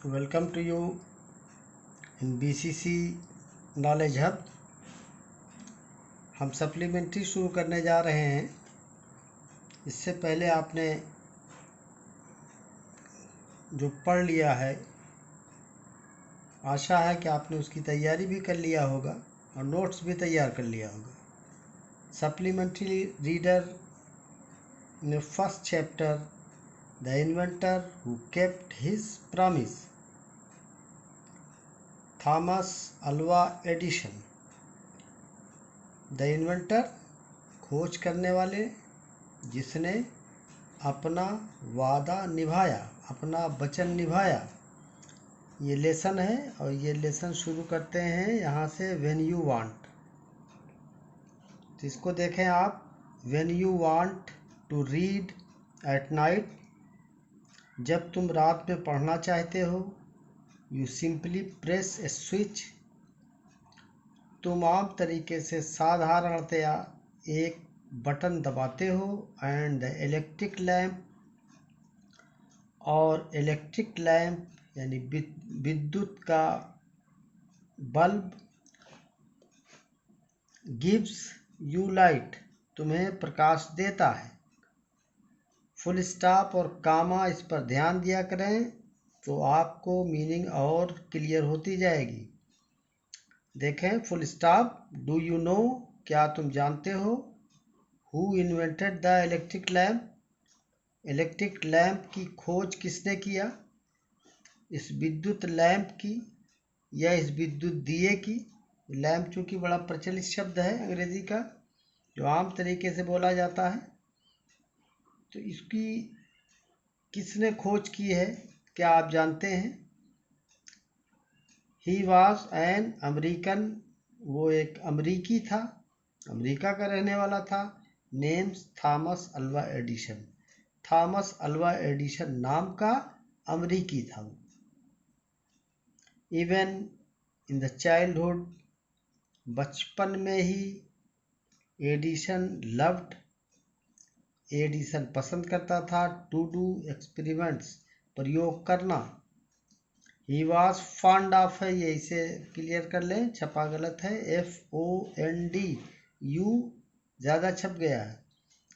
Welcome to you in BCC knowledge hub. हम supplementary शुरू करने जा रहे हैं। इससे पहले आपने जो पढ़ लिया है, आशा है कि आपने उसकी तैयारी भी कर लिया होगा और नोट्स भी तैयार कर लिया होगा। सप्लीमेंट्री रीडर में first chapter the inventor who kept his promise, Thomas Alva Edison. The inventor, खोज करने वाले, जिसने अपना वादा निभाया, अपना वचन निभाया। ये लेसन है और ये लेसन शुरू करते हैं यहाँ से व्हेन यू वांट। तो इसको देखें आप। When you want to read at night, जब तुम रात में पढ़ना चाहते हो, you simply press a switch, तुम आम तरीके से साधारणतया एक बटन दबाते हो। एंड द इलेक्ट्रिक लैम्प, और इलेक्ट्रिक लैम्प यानी विद्युत का बल्ब, गिव्स यू लाइट, तुम्हें प्रकाश देता है। फुल स्टॉप और कामा, इस पर ध्यान दिया करें तो आपको मीनिंग और क्लियर होती जाएगी। देखें, full stop. Do you know, क्या तुम जानते हो? Who invented the electric lamp, electric lamp की खोज किसने किया? इस विद्युत लैम्प की या इस विद्युत दिए की। लैम्प चूँकि बड़ा प्रचलित शब्द है अंग्रेजी का, जो आम तरीके से बोला जाता है, तो इसकी किसने खोज की है, क्या आप जानते हैं? ही वॉज एन अमेरिकन, वो एक अमरीकी था, अमेरिका का रहने वाला था। Names Thomas Alva Edison, Thomas Alva Edison नाम का अमरीकी था वो। इवन इन द चाइल्डहुड, बचपन में ही, एडिसन लव्ड, एडिसन पसंद करता था, टू डू एक्सपेरिमेंट्स, प्रयोग करना। ही वॉज फॉन्ड ऑफ है, ये इसे क्लियर कर लें, छपा गलत है, FOND, यू ज़्यादा छप गया है।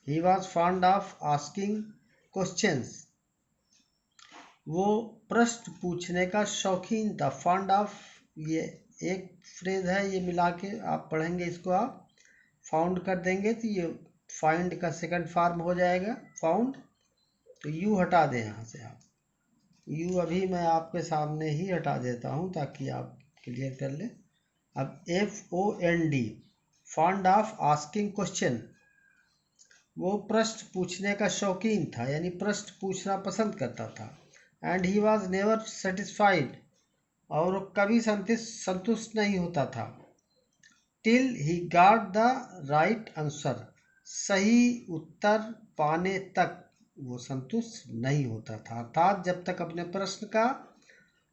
He was fond of asking questions, वो प्रश्न पूछने का शौकीन था। फॉन्ड ऑफ, ये एक फ्रेज है, ये मिला के आप पढ़ेंगे, इसको आप फाउंड कर देंगे तो ये फाइंड का सेकंड फॉर्म हो जाएगा, फाउंड। तो यू हटा दें यहाँ से आप, यू अभी मैं आपके सामने ही हटा देता हूँ ताकि आप क्लियर कर लें। अब FOND, fond of asking question, वो प्रश्न पूछने का शौकीन था, यानी प्रश्न पूछना पसंद करता था। And he was never satisfied, और वो कभी संतुष्ट नहीं होता था। Till he got the right answer, सही उत्तर पाने तक वो संतुष्ट नहीं होता था। अर्थात जब तक अपने प्रश्न का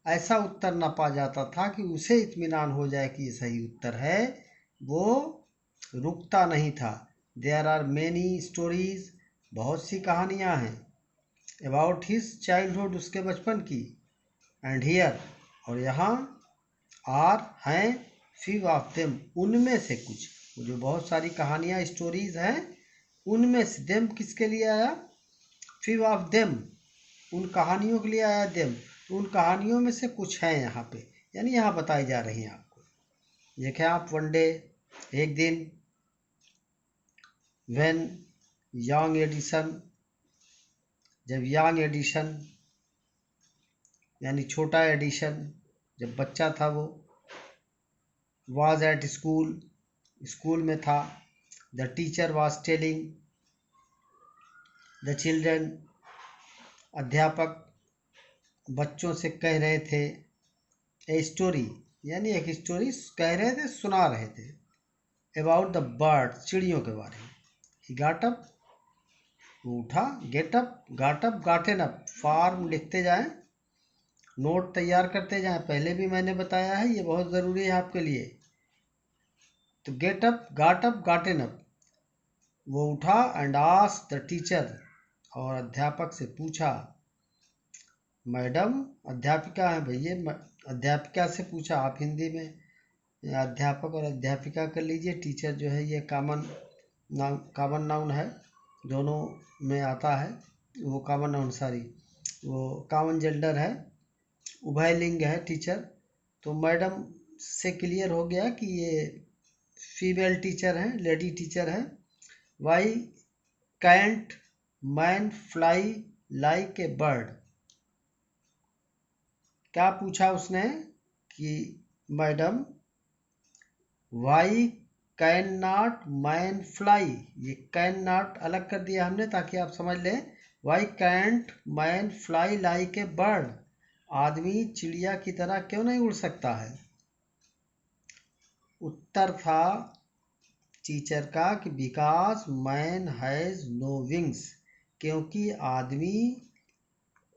ऐसा उत्तर न पा जाता था कि उसे इत्मीनान हो जाए कि ये सही उत्तर है, वो रुकता नहीं था। देयर आर मेनी स्टोरीज, बहुत सी कहानियाँ हैं, अबाउट हिज चाइल्डहुड, उसके बचपन की। एंड हियर, और यहाँ, आर हैं, फ्यू ऑफ देम, उनमें से कुछ। वो जो बहुत सारी कहानियाँ स्टोरीज हैं, उनमें से, देम किसके लिए आया? फ्यू ऑफ देम, उन कहानियों के लिए आया देम। उन कहानियों में से कुछ हैं यहाँ पे, यानी यहाँ बताई जा रही हैं आपको। देखें आप, वन डे, एक दिन, व्हेन यंग एडिसन, जब यंग एडिशन यानी छोटा एडिशन, जब बच्चा था वो, वाज एट स्कूल, स्कूल में था। The teacher was telling the children, अध्यापक बच्चों से कह रहे थे। ए स्टोरी, यानी एक स्टोरी कह रहे थे, सुना रहे थे। अबाउट द बर्ड, चिड़ियों के बारे में। ही गॉट अप, वो उठा। Get up, got up, gotten up, form लिखते जाएं, नोट तैयार करते जाएं। पहले भी मैंने बताया है, ये बहुत ज़रूरी है आपके लिए। तो get up, got up, gotten up, वो उठा। एंड आस्क्ड द टीचर, और अध्यापक से पूछा। मैडम अध्यापिका है भैया, अध्यापिका से पूछा आप हिंदी में, अध्यापक और अध्यापिका कर लीजिए। टीचर जो है ये कॉमन नाउन है, दोनों में आता है, वो कॉमन नाउन सॉरी वो कॉमन जेंडर है, उभयलिंग है टीचर। तो मैडम से क्लियर हो गया कि ये फीमेल टीचर हैं, लेडी टीचर है। Why can't man fly like a bird, क्या पूछा उसने कि madam why can not man fly, ये कैन नॉट अलग कर दिया हमने ताकि आप समझ लें। Why can't man fly like a bird, आदमी चिड़िया की तरह क्यों नहीं उड़ सकता है। उत्तर था टीचर का कि because man has no wings, क्योंकि आदमी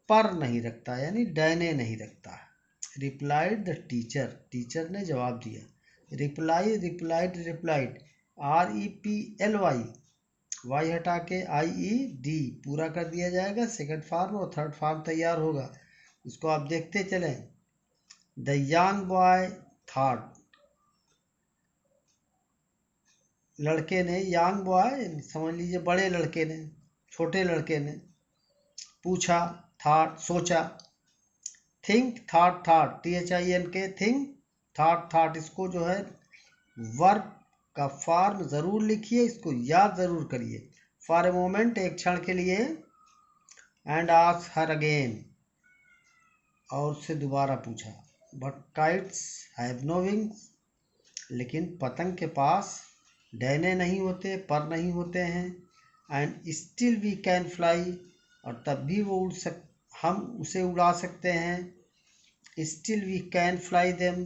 पर नहीं रखता, यानी डैने नहीं रखता। रिप्लाइड द टीचर, टीचर ने जवाब दिया। Reply, replied, replied, REPLY, Y हटा के IED पूरा कर दिया जाएगा। सेकंड फॉर्म और थर्ड फॉर्म तैयार होगा, इसको आप देखते चलें। द यंग बॉय थॉट, लड़के ने, यंग बॉय समझ लीजिए बड़े लड़के ने, छोटे लड़के ने पूछा, थॉट सोचा। Think, thought, thought, THINK, think, thought, thought, इसको जो है वर्ब का फॉर्म जरूर लिखिए, इसको याद जरूर करिए। फॉर ए मोमेंट, एक क्षण के लिए। एंड आस्क हर अगेन, और उससे दोबारा पूछा। But kites have no wings, लेकिन पतंग के पास डैने नहीं होते, पर नहीं होते हैं। And still we can fly, और तब भी वो हम उसे उड़ा सकते हैं। Still we can fly them,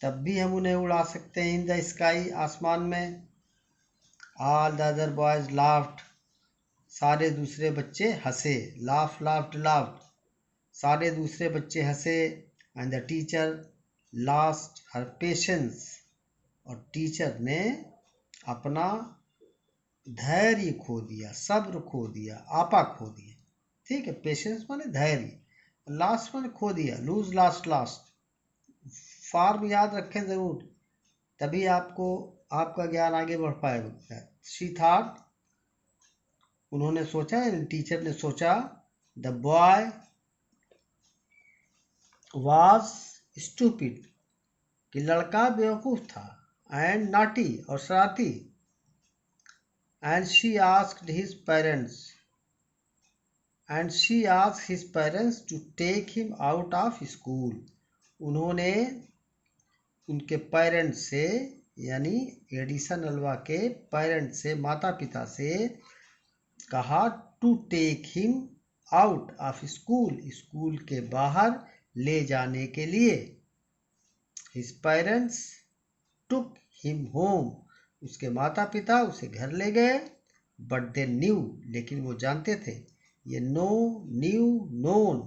तब भी हम उन्हें उड़ा सकते हैं। इन द स्काई, आसमान में। All the other boys laughed, सारे दूसरे बच्चे हंसे। लाफ, लाफ्ड, लाफ्ड, सारे दूसरे बच्चे हंसे। And the teacher lost her patience, और टीचर ने अपना धैर्य खो दिया, सब्र खो दिया, आपा खो दिया। ठीक है, पेशेंस माने धैर्य, लास्ट माने खो दिया, लूज लास्ट लास्ट। फॉर्म याद रखें जरूर, तभी आपका ज्ञान आगे बढ़ पाएगा। शी थॉट, उन्होंने सोचा, टीचर ने सोचा। द बॉय वाज स्टूपिड, कि लड़का बेवकूफ था। एंड नॉटी, और शरारती। And she asked his parents to take him out of school, उन्होंने उनके पेरेंट्स से, यानी एडिसन अल्वा के पेरेंट्स से, माता पिता से कहा to take him out of school, school के बाहर ले जाने के लिए। His parents took him home, उसके माता पिता उसे घर ले गए। बट दे न्यू, लेकिन वो जानते थे। ये नो, न्यू, नोन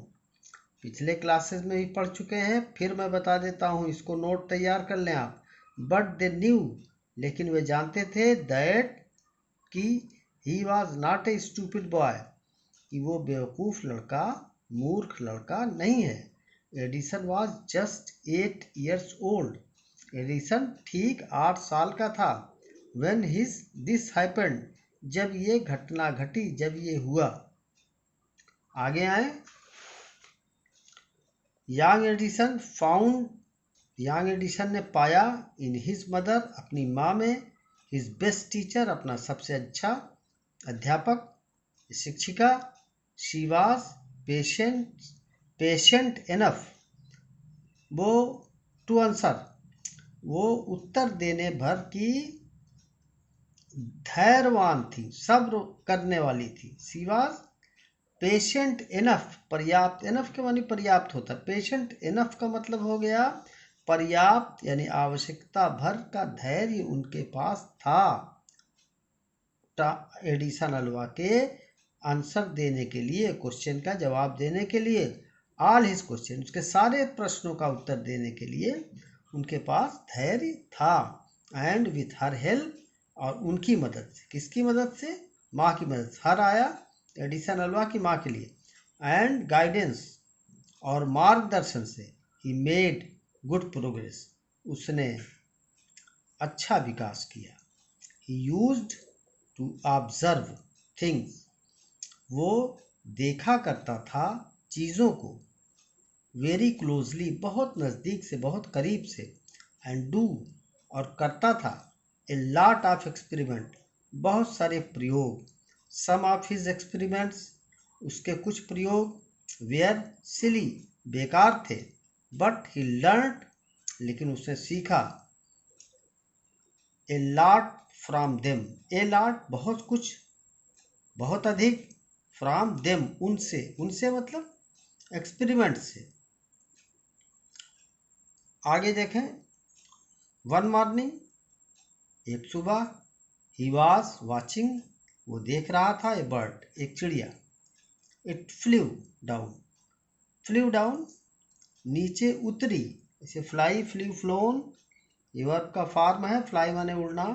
पिछले क्लासेस में भी पढ़ चुके हैं, फिर मैं बता देता हूँ, इसको नोट तैयार कर लें आप। बट दे न्यू, लेकिन वे जानते थे, दैट कि he was not a stupid boy, कि वो बेवकूफ लड़का, मूर्ख लड़का नहीं है। Edison was just 8 years old, Edison ठीक 8 साल का था। when this happened, जब ये घटना घटी, जब ये हुआ। आगे आए। यंग एडिसन ने पाया इन हिज मदर, अपनी माँ में, हिज बेस्ट टीचर, अपना सबसे अच्छा अध्यापक, शिक्षिका। शी वॉज पेशेंट एनफ, वो टू आंसर, वो उत्तर देने भर की धैर्यवान थी, सब्र करने वाली थी। शी वॉज पेशेंट एनफ, पर्याप्त, एनफ के मानी पर्याप्त होता है, पेशेंट एनफ का मतलब हो गया पर्याप्त, यानी आवश्यकता भर का धैर्य उनके पास था एडिसन अल्वा के आंसर देने के लिए, क्वेश्चन का जवाब देने के लिए। ऑल हिज क्वेश्चन, उसके सारे प्रश्नों का उत्तर देने के लिए उनके पास धैर्य था। एंड विथ हर हेल्प, और उनकी मदद से, किसकी मदद से, माँ की मदद से। हर आया एडिसन अल्वा की माँ के लिए। एंड गाइडेंस, और मार्गदर्शन से ही मेड गुड प्रोग्रेस, उसने अच्छा विकास किया। He used to observe things, वो देखा करता था चीज़ों को, वेरी क्लोजली, बहुत नज़दीक से, बहुत करीब से, एंड डू, और करता था, ए लॉट ऑफ एक्सपेरिमेंट, बहुत सारे प्रयोग, सम ऑफ हिज एक्सपेरिमेंट्स, उसके कुछ प्रयोग, वेयर सिली, बेकार थे, बट ही लर्नड, लेकिन उसने सीखा, a lot from them, a lot बहुत कुछ, बहुत अधिक, फ्रॉम देम उनसे, उनसे मतलब एक्सपेरिमेंट से। आगे देखें, वन मॉर्निंग, एक सुबह, ही वॉज वॉचिंग, वो देख रहा था, ए बर्ड, एक चिड़िया, इट फ्लू डाउन, नीचे उतरी, इसे फ्लाई, फ्लू, फ्लोन, ये वर्ब का फॉर्म है, फ्लाई माने उड़ना,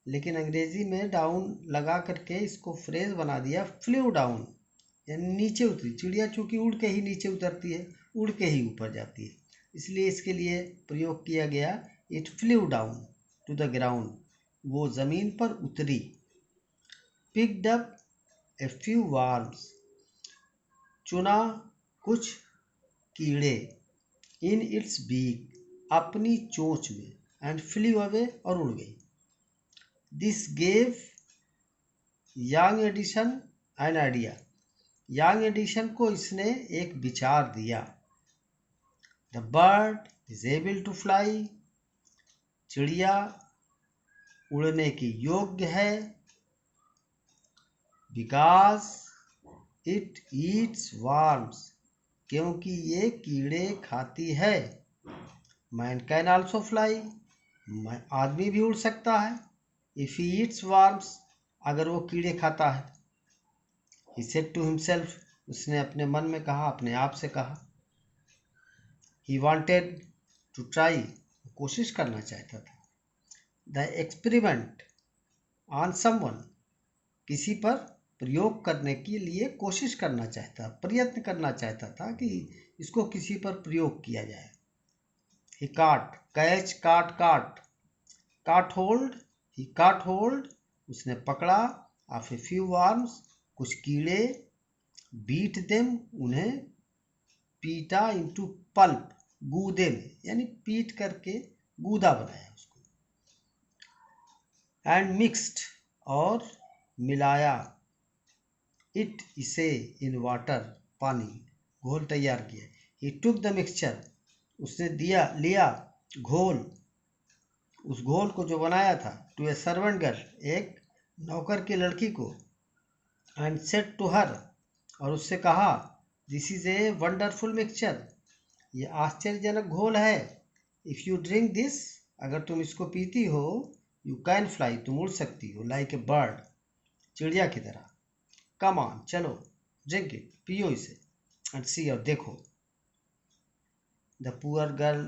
लेकिन अंग्रेजी में डाउन लगा करके इसको फ्रेज बना दिया, फ्लू डाउन, यानी नीचे उतरी। चिड़िया चूंकि उड़ के ही नीचे उतरती है, उड़ के ही ऊपर जाती है, इसलिए इसके लिए प्रयोग किया गया, it flew down to the ground, वो ज़मीन पर उतरी। Picked up a few worms, चुना कुछ कीड़े, इन इट्स बीक, अपनी चोंच में, एंड फ्लू अवे, और उड़ गई। This gave young Edison an idea, young Edison को इसने एक विचार दिया। The bird is able to fly, चिड़िया उड़ने की योग्य है, बिकॉज इट ईट्स वर्म्स, क्योंकि ये कीड़े खाती है। मैन कैन ऑल्सो फ्लाई, आदमी भी उड़ सकता है, इफ ही ईट्स वर्म्स, अगर वो कीड़े खाता है। ही सेड टू हिमसेल्फ, उसने अपने मन में कहा, अपने आप से कहा। ही वॉन्टेड टू ट्राई, कोशिश करना चाहता था। द एक्सपेरिमेंट ऑन समवन, किसी पर प्रयोग करने के लिए कोशिश करना चाहता, प्रयत्न करना चाहता था कि इसको किसी पर प्रयोग किया जाए। ही काट, कैच, काट, काट, काट होल्ड, ही काट होल्ड, उसने पकड़ा, ऑफ ए फ्यू वर्म्स, कुछ कीड़े, बीट देम, उन्हें पीटा, इनटू पल्प, गूदे में, यानी पीट करके गूदा बनाया उसको, एंड मिक्स्ड, और मिलाया, इट, इसे, इन वाटर, पानी, घोल तैयार किया। ही टुक द मिक्सचर, उसने लिया घोल, उस घोल को जो बनाया था, टू ए सर्वेंट गर्ल, एक नौकर की लड़की को, एंड सेड टू हर, और उससे कहा, this is a wonderful mixture, ये आश्चर्यजनक घोल है। इफ यू ड्रिंक दिस, अगर तुम इसको पीती हो, यू कैन फ्लाई, तुम उड़ सकती हो, लाइक ए बर्ड, चिड़िया की तरह। कम ऑन, चलो, ड्रिंक इट, पियो इसे, एंड सी, और देखो। द पुअर गर्ल,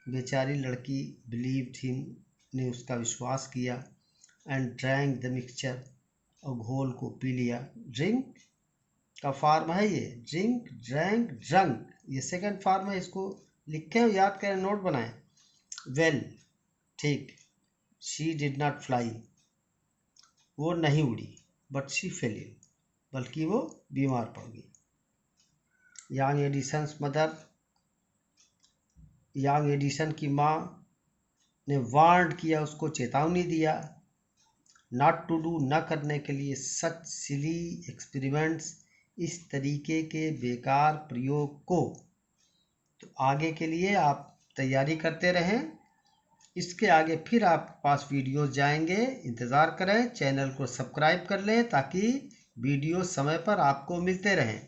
बेचारी लड़की, बिलीव्ड हिम, ने उसका विश्वास किया, एंड ड्रैंक द मिक्सचर, और घोल को पी लिया। ड्रिंक का फॉर्म है ये, ड्रिंक, ड्रैंक, ड्रंक, ये सेकंड फॉर्म है, इसको लिखे हो, याद करें, नोट बनाएं। वेल, ठीक, शी डिड नॉट फ्लाई, वो नहीं उड़ी, बट शी फेल इल, बल्कि वो बीमार पड़ गई। Young Edison's mother, young Edison की माँ ने वार्न किया, उसको चेतावनी दिया, नॉट टू डू, न करने के लिए, सच सिली एक्सपेरिमेंट्स, इस तरीके के बेकार प्रयोग को। तो आगे के लिए आप तैयारी करते रहें, इसके आगे फिर आपके पास वीडियोस जाएंगे, इंतज़ार करें, चैनल को सब्सक्राइब कर लें ताकि वीडियो समय पर आपको मिलते रहें।